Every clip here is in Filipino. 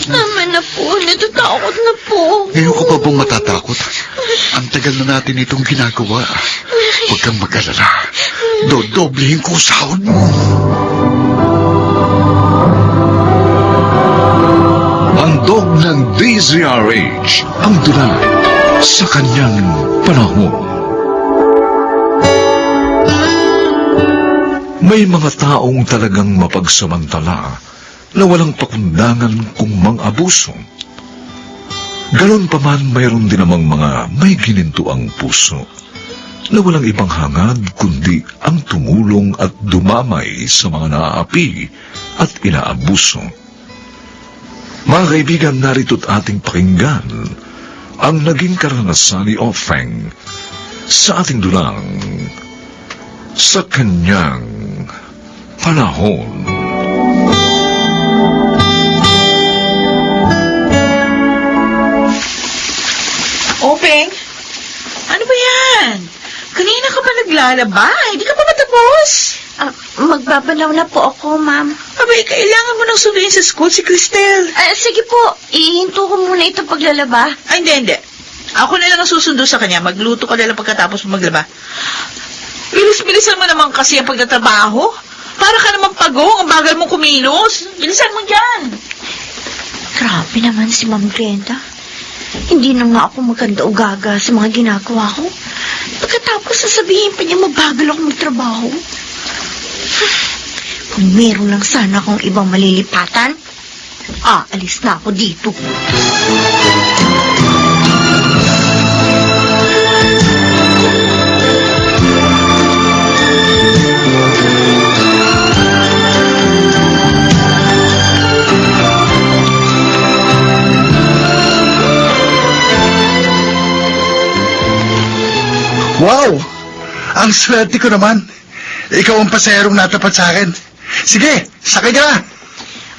Tama na po. Natatakot na po. Ngayon ko pa bang matatakot? Ang tagal na natin itong ginagawa. Huwag kang mag-alala. Dodoblehin ko sahod mo. Handog ng DZRH ang dula sa kanyang panahon. May mga taong talagang mapagsamantala na walang pakundangan kung mang-abuso. Ganon pa man, mayroon din namang mga may ginintuang puso na walang ibang hangad kundi ang tumulong at dumamay sa mga naaapi at inaabuso. Mga kaibigan, narito't ating pakinggan ang naging karanasan ni Ofeng sa ating dulang sa kanyang panahon. Openg, ano ba yan? Kanina ka pa naglalaba? Hindi ka pa matapos? Magbabalaw na po ako, ma'am. Abay, kailangan mo nang sunduin sa school si Cristel. Sige po. Ihinto ko muna ito paglalaba. Ay, hindi. Ako na lang ang susundo sa kanya. Magluto ka na lang pagkatapos mo maglaba. Bilis-bilisan mo naman kasi ang pagtatrabaho. Para ka naman pagong, ang bagal mong kumilos. Bilisan mo dyan. Grabe naman si Ma'am Glenda. Hindi na nga ako maganda o gaga sa mga ginagawa ko. Pagkatapos sasabihin pa niya mabagal ako magtrabaho. Kung meron lang sana akong ibang malilipatan, alis na ako dito. Wow! Ang swerte ko naman. Ikaw ang paserong natapat sa akin. Sige, sakay ka na.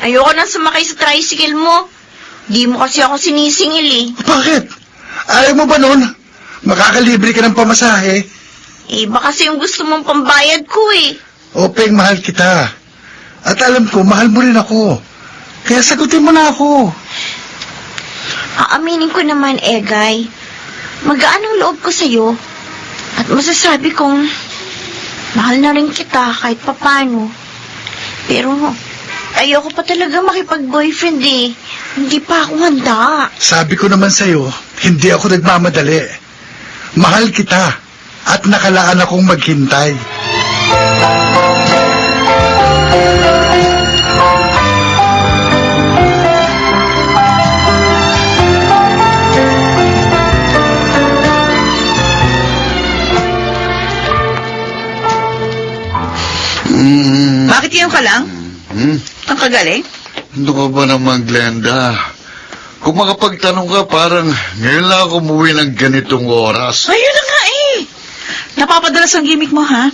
Ayoko nang sumakay sa tricycle mo. Di mo kasi ako sinisingil eh. Bakit? Ayaw mo ba nun? Makakalibre ka ng pamasahe. Baka kasi yung gusto mong pambayad ko eh. Openg, mahal kita. At alam ko, mahal mo rin ako. Kaya sagutin mo na ako. Aaminin ko naman, Egay. Magaan ang loob ko sa'yo. At masasabi kong mahal na rin kita kahit papano. Pero ayoko pa talaga makipag-boyfriend eh. Hindi pa ako handa. Sabi ko naman sa'yo, hindi ako nagmamadali. Mahal kita at nakalaan akong maghintay. Bakit yan ka lang? Ang kagaling? Ano ka ba naman, Glenda? Kung makapagtanong ka, parang ngayon lang ako umuwi ng ganitong oras. Ayun na nga eh. Napapadalas ang gimmick mo, ha?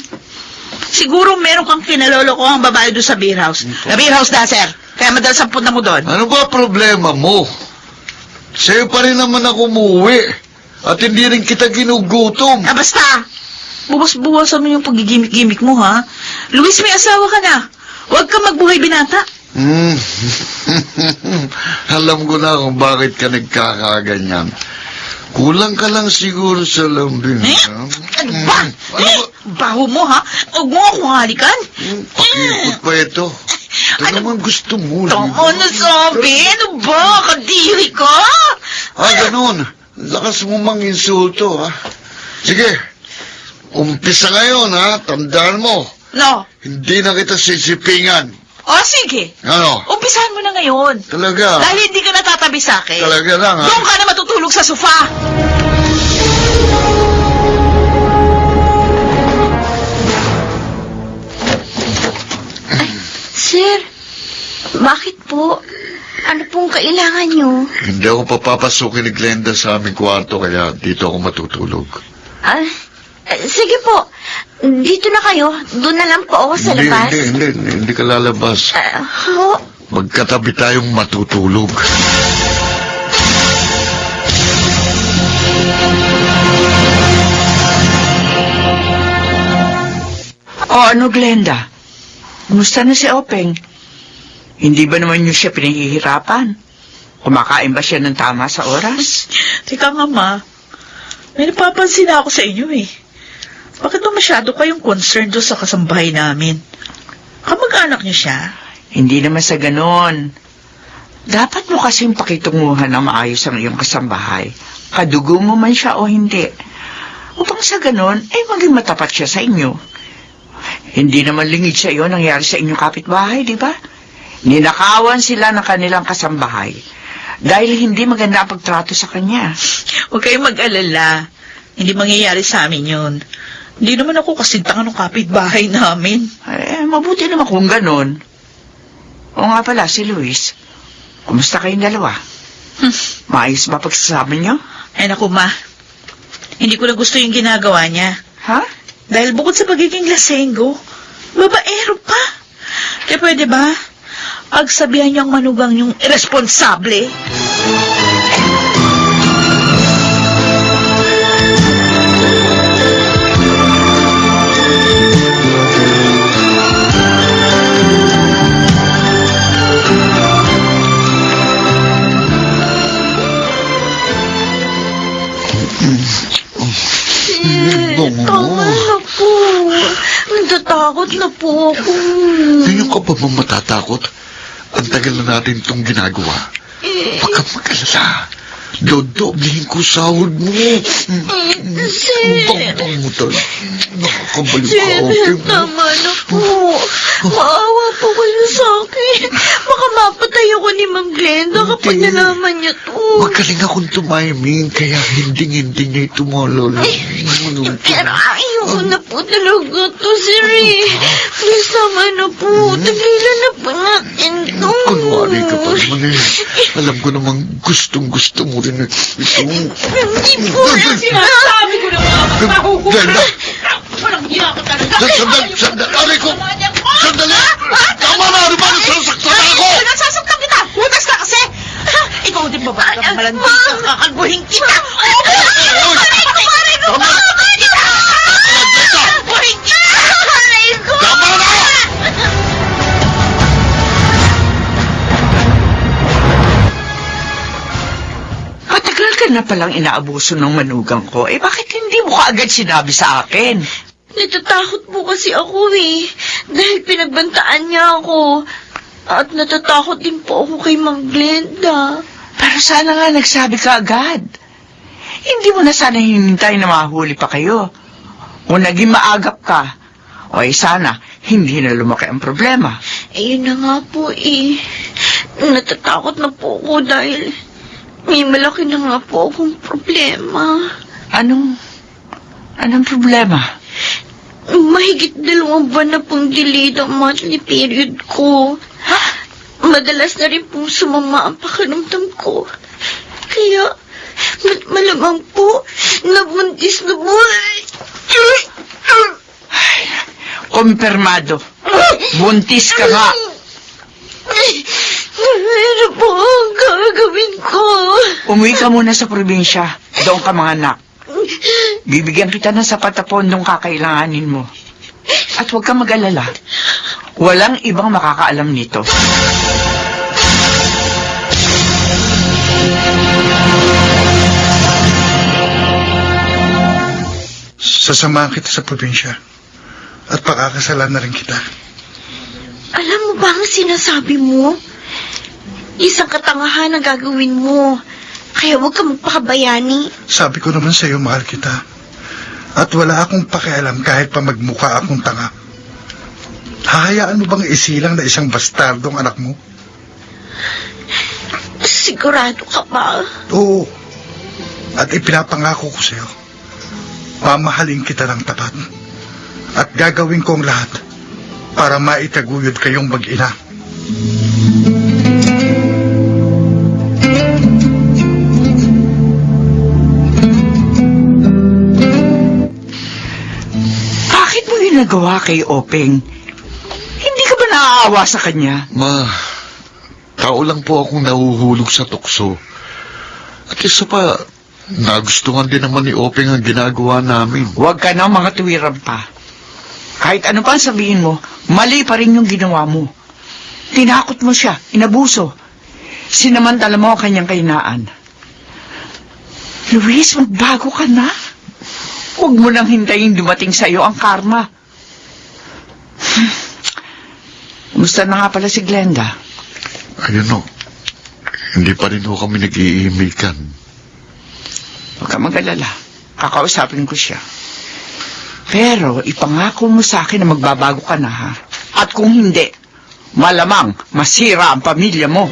Siguro meron kang kinaloloko ang babae doon sa beer house. Na beer house na, sir. Kaya madalas ang punta mo doon. Ano ba problema mo? Sa'yo pa rin naman ako umuwi. At hindi rin kita ginugutom. Basta! Buwas-buwasan mo yung pagigimik-gimik mo, ha? Luis, may asawa ka na. Huwag ka magbuhay binata. Alam ko na kung bakit ka nagkakaganyan. Kulang ka lang siguro sa lambing. Ano ba? Baho mo, ha? Huwag mo akong halikan. Pakipot pa ito. Ito naman gusto mo. Tama na, sabi. Ano ba? Kadiri ka? Ganun. Lakas mo mang-insulto, ha? Sige. Umpisa ngayon, ha? Tandaan mo. No. Hindi na kita sisipingan. Sige. Ano? Umpisahan mo na ngayon. Talaga? Dahil hindi ka natatabi sa akin. Talaga lang, ha? Doon ka na matutulog sa sofa. Sir, bakit po? Ano pong kailangan nyo? Hindi ako papapasukin ni Glenda sa aming kwarto, kaya dito ako matutulog. Sige po. Dito na kayo. Doon na lang po ako sa labas. Hindi ka lalabas. Ho? Magkatabi tayong matutulog. Ano, Glenda? Kumusta na si Openg? Hindi ba naman niyo siya pinahihirapan? Kumakain ba siya ng tama sa oras? Teka nga, Ma. May napapansin na ako sa inyo eh. Bakit ba masyado kayong concerned doon sa kasambahay namin? Kamag-anak niyo siya? Hindi naman sa ganon. Dapat mo kasing pakitunguhan ng maayos ang iyong kasambahay. Kadugo mo man siya o hindi. Upang sa ganon, ay maging matapat siya sa inyo. Hindi naman lingid sa iyo nangyari sa inyong kapitbahay, di ba? Ninakawan sila ng kanilang kasambahay dahil hindi maganda ang pagtrato sa kanya. Huwag kayong mag-alala. Hindi mangyayari sa amin yun. Hindi naman ako kasintangan ng kapitbahay namin. Mabuti naman kung ganon. O nga pala, si Luis. Kumusta kayong dalawa? Maayos ba pagsasama niyo? Ay naku, Ma. Hindi ko na gusto yung ginagawa niya. Ha? Dahil bukod sa pagiging lasenggo, babaero pa. Kaya pwede ba? Pagsabihan niyang manugang yung irresponsable. Tama na po. Natatakot na po ako. Ngayon ka pa ba matatakot? Ang tagal na natin itong ginagawa. Huwag kang mag-alala. Dodoblihin ko sahod mo. Bang mo tayo. Nakakabalik ka, okay mo? Tama na po. Maawa po kayo sa akin. Baka mapatay ako ni Ma'am Glenda kapag Hindi. nalaman niya to. Magaling akong tumiming, kaya hindi niya ito malala. Pero ayoko na po talaga to, sir eh. Please, tama na po. Tagilan na po natin to. Kunwari ka pa naman eh. Alam ko namang gustong-gusto mo rin ito. Hindi po. Sinasabi ko na mga magpahuhula. Glenda! Walang hiya ko talaga. Sandali! Aray ko! Sandali! Tama na! Ano ba? Nasasaktan ako! Nasasaktan kita! Hudas ka kasi! Ikaw din ba ba? Malandi ka, kakalbuhin kita! Tama na! Matagal ka na palang inaabuso ng manugang ko. Bakit hindi mo kaagad sinabi sa akin? Natatakot po kasi ako eh. Dahil pinagbantaan niya ako. At natatakot din po ako kay Ma'am Glenda. Pero sana nga nagsabi ka agad. Hindi mo na sana hinintay na mahuli pa kayo. Kung naging maagap ka, sana hindi na lumaki ang problema. Ayun na nga po eh. Natatakot na po ako dahil may malaki na nga po akong problema. Anong problema? Mahigit 2 buwan na pong delayed ang monthly period ko. Madalas na rin pong sumama ang pakiramdam ko. Kaya, malamang po, nabuntis na po. Kumpirmado. Buntis ka nga. Ano po ang gagawin ko? Umuwi ka muna sa probinsya. Doon ka mga anak. Bibigyan kita ng sapat na pondong kakailanganin mo. At huwag kang mag-alala. Walang ibang makakaalam nito. Sasamahan kita sa probinsya at pakakasalan na rin kita. Alam mo ba ang sinasabi mo? Isang katangahan ang gagawin mo. Kaya huwag ka magpakabayani. Sabi ko naman sa'yo, mahal kita. At wala akong pakialam kahit pa magmukha akong tanga. Hahayaan mo bang isilang na isang bastardong anak mo? Sigurado ka ba? Oo. At ipinapangako ko sa'yo. Mamahalin kita ng tapat. At gagawin ko ang lahat para maitaguyod kayong mag-ina. Bakit mo yun nagawa kay Openg? Hindi ka ba naaawa sa kanya? Ma, tao lang po akong nahuhulog sa tukso. At isa pa, nagustuhan din naman ni Openg ang ginagawa namin. Huwag ka na mga tuwiran pa. Kahit ano pa ang sabihin mo, mali pa rin yung ginawa mo. Tinakot mo siya, inabuso. Sinamantala mo ang kanyang kahinaan. Luis, magbago ka na. Huwag mo nang hintayin dumating sa'yo ang karma. Kumusta na nga pala si Glenda? Ayun o. Hindi pa rin ho kami nag-iimikan. Huwag ka mag-alala. Kakausapin ko siya. Pero ipangako mo sa akin na magbabago ka na, ha? At kung hindi, malamang masira ang pamilya mo.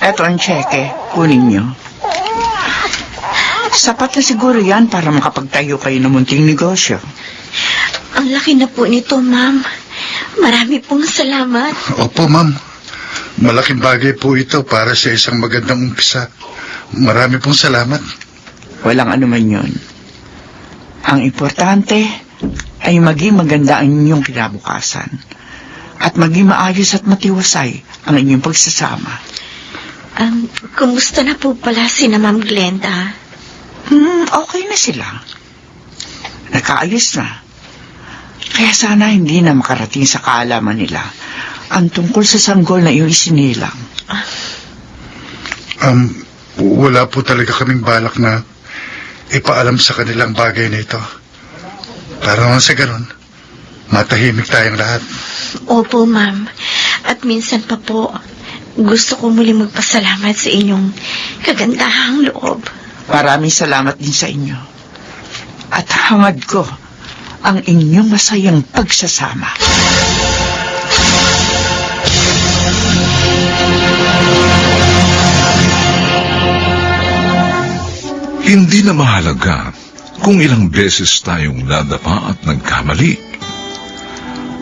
Eto ang tseke. Kunin niyo. Sapat na siguro yan para makapagtayo kayo ng munting negosyo. Ang laki na po nito, ma'am. Marami pong salamat. Opo, ma'am. Malaking bagay po ito para sa isang magandang umpisa. Marami pong salamat. Walang anuman yun. Ang importante ay maging maganda ang inyong kinabukasan at maging maayos at matiwasay ang inyong pagsasama. Kumusta na po pala si na Ma'am Glenda? Okay na sila. Nakaayos na. Kaya sana hindi na makarating sa kaalaman nila ang tungkol sa sanggol na iyong isinilang. Wala po talaga kaming balak na ipaalam sa kanilang bagay na ito. Para naman sa ganun, matahimik tayong lahat. Opo, ma'am. At minsan pa po, gusto ko muli magpasalamat sa inyong kagandahang loob. Maraming salamat din sa inyo. At hangad ko ang inyong masayang pagsasama. Hindi na mahalaga kung ilang beses tayong nadapa at nagkamali.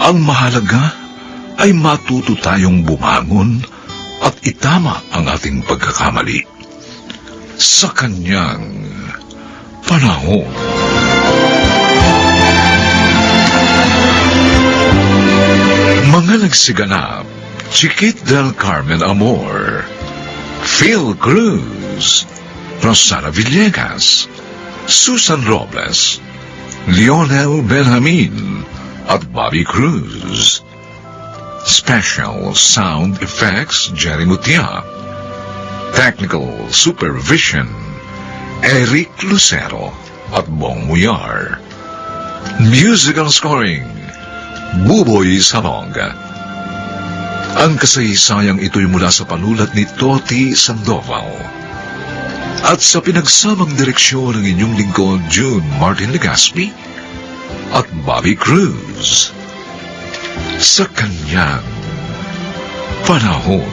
Ang mahalaga ay matuto tayong bumangon at itama ang ating pagkakamali sa kanyang panahon. Mga nagsiganap, Chiquit del Carmen Amor, Phil Cruz, Rosana Villegas, Susan Robles, Lionel Benjamin, at Bobby Cruz. Special Sound Effects, Jerry Mutia. Technical Supervision, Eric Lucero at Bong Muyar. Musical Scoring, Buboy Salonga. Ang kasaysayang ito'y mula sa panulat ni Toti Sandoval. At sa pinagsamang direksyon ng inyong lingkod, June Martin Legaspi at Bobby Cruz. Sa kanyang panahon.